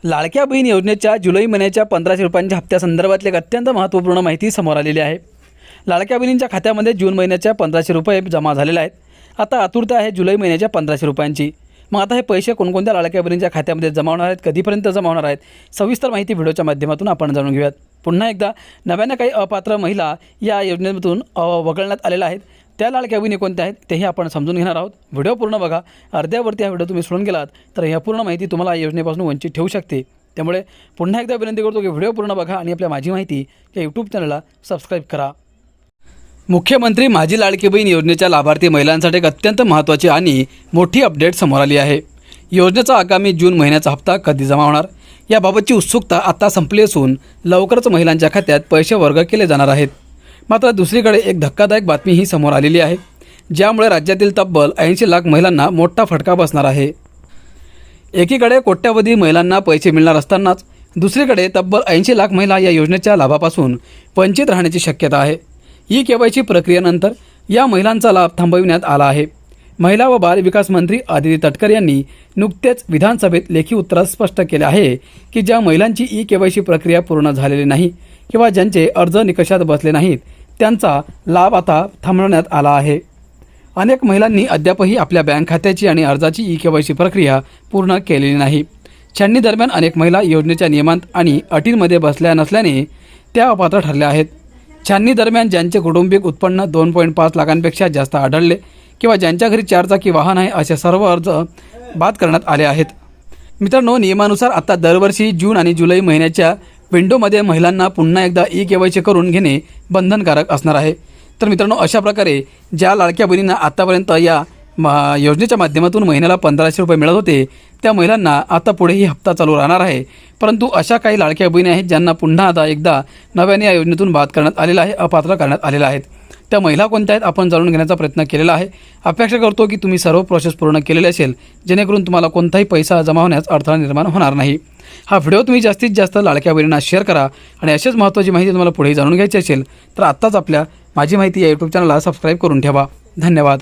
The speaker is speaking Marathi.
लाडक्या बहीण योजनेच्या जुलै महिन्याच्या 1500 रुपयांच्या हप्त्यासंदर्भातली एक अत्यंत महत्त्वपूर्ण माहिती समोर आलेली आहे। लाडक्या बहिणींच्या खात्यामध्ये जून महिन्याच्या 1500 रुपये जमा झालेले आहेत। आता आतुरता आहे जुलै महिन्याच्या 1500 रुपयांची। मग आता हे पैसे कोणकोणत्या लाडक्या बहिणींच्या खात्यामध्ये जमा होणार आहेत, कधीपर्यंत जमा होणार आहेत, सविस्तर माहिती व्हिडिओच्या माध्यमातून आपण जाणून घेऊयात। पुन्हा एकदा नव्याने काही अपात्र महिला या योजनेतून वगळण्यात आलेल्या आहेत, त्या लाडक्या बहिणी कोणत्या आहेत तेही आपण समजून घेणार आहोत। व्हिडिओ पूर्ण बघा। अर्ध्यावरती हा व्हिडिओ तुम्ही सोडून गेलात तर ह्या पूर्ण माहिती तुम्हाला या योजनेपासून वंचित ठेवू शकते। त्यामुळे पुन्हा एकदा विनंती करतो की व्हिडिओ पूर्ण बघा आणि आपल्या माझी माहिती या यूट्यूब चॅनलला सबस्क्राईब करा। मुख्यमंत्री माझी लाडकी बहीण योजनेच्या लाभार्थी महिलांसाठी एक अत्यंत महत्त्वाची आणि मोठी अपडेट समोर आली आहे। योजनेचा आगामी जून महिन्याचा हप्ता कधी जमा होणार याबाबतची उत्सुकता आता संपली असून लवकरच महिलांच्या खात्यात पैसे वर्ग केले जाणार आहेत। मात्र दुसरीकडे एक धक्कादायक बातमी ही समोर आलेली आहे, ज्यामुळे राज्यातील तब्बल 80 लाख महिलांना मोठा फटका बसणार आहे। एकीकडे कोट्यावधी महिलांना पैसे मिळणार असतानाच दुसरीकडे तब्बल 80 लाख महिला या योजनेच्या लाभापासून वंचित राहण्याची शक्यता आहे। ई-केवायसी प्रक्रियेनंतर या महिलांचा लाभ थांबविण्यात आला आहे। महिला व बाल विकास मंत्री आदिती तटकरे यांनी नुकतेच विधानसभेत लेखी उत्तरात स्पष्ट केले आहे की ज्या महिलांची ई-केवायसी प्रक्रिया पूर्ण झालेली नाही किंवा ज्यांचे अर्ज निकषात बसले नाहीत त्यांचा लाभ आता थांबवण्यात आला आहे। अनेक महिलांनी अद्यापही आपल्या बँक खात्याची आणि अर्जाची ई-केवायसी प्रक्रिया पूर्ण केलेली नाही। छाननी दरम्यान अनेक महिला योजनेच्या नियमांत आणि अटींमध्ये बसल्या नसल्याने त्या अपात्र ठरल्या आहेत। छाननी दरम्यान ज्यांचे कौटुंबिक उत्पन्न 2.5 लाखांपेक्षा जास्त आढळले किंवा ज्यांच्या घरी 4 चाकी वाहन आहे असे सर्व अर्ज बाद करण्यात आले आहेत। मित्रांनो, नियमानुसार आता दरवर्षी जून आणि जुलै महिन्याच्या विंडोमध्ये महिलांना पुन्हा एकदा ई-केवायसी करून घेणे बंधनकारक असणार आहे। तर मित्रांनो, अशा प्रकारे ज्या लाडक्या बहिणींना आतापर्यंत या योजनेच्या माध्यमातून महिन्याला 1500 रुपये मिळत होते त्या महिलांना आता पुढेही हप्ता चालू राहणार आहे। परंतु अशा काही लाडक्या बहिणी आहेत ज्यांना पुन्हा आता एकदा नव्याने या योजनेतून बाद करण्यात आलेला आहे, अपात्र करण्यात आलेला आहे। त्या महिला कोणत्या आहेत आपण जाणून घेण्याचा प्रयत्न केलेला आहे। अपेक्षा करतो की तुम्ही सर्व प्रोसेस पूर्ण केलेले असेल, जेणेकरून तुम्हाला कोणताही पैसा जमा होण्यास अडथळा निर्माण होणार नाही। हा व्हिडिओ तुम्ही जास्तीत जास्त लाडक्या बहिणींना शेअर करा आणि अशीच महत्त्वाची माहिती तुम्हाला पुढे जाणून घ्यायची असेल तर आत्ताच आपल्या माझी माहिती या यूट्यूब चॅनलला सबस्क्राईब करून ठेवा। धन्यवाद।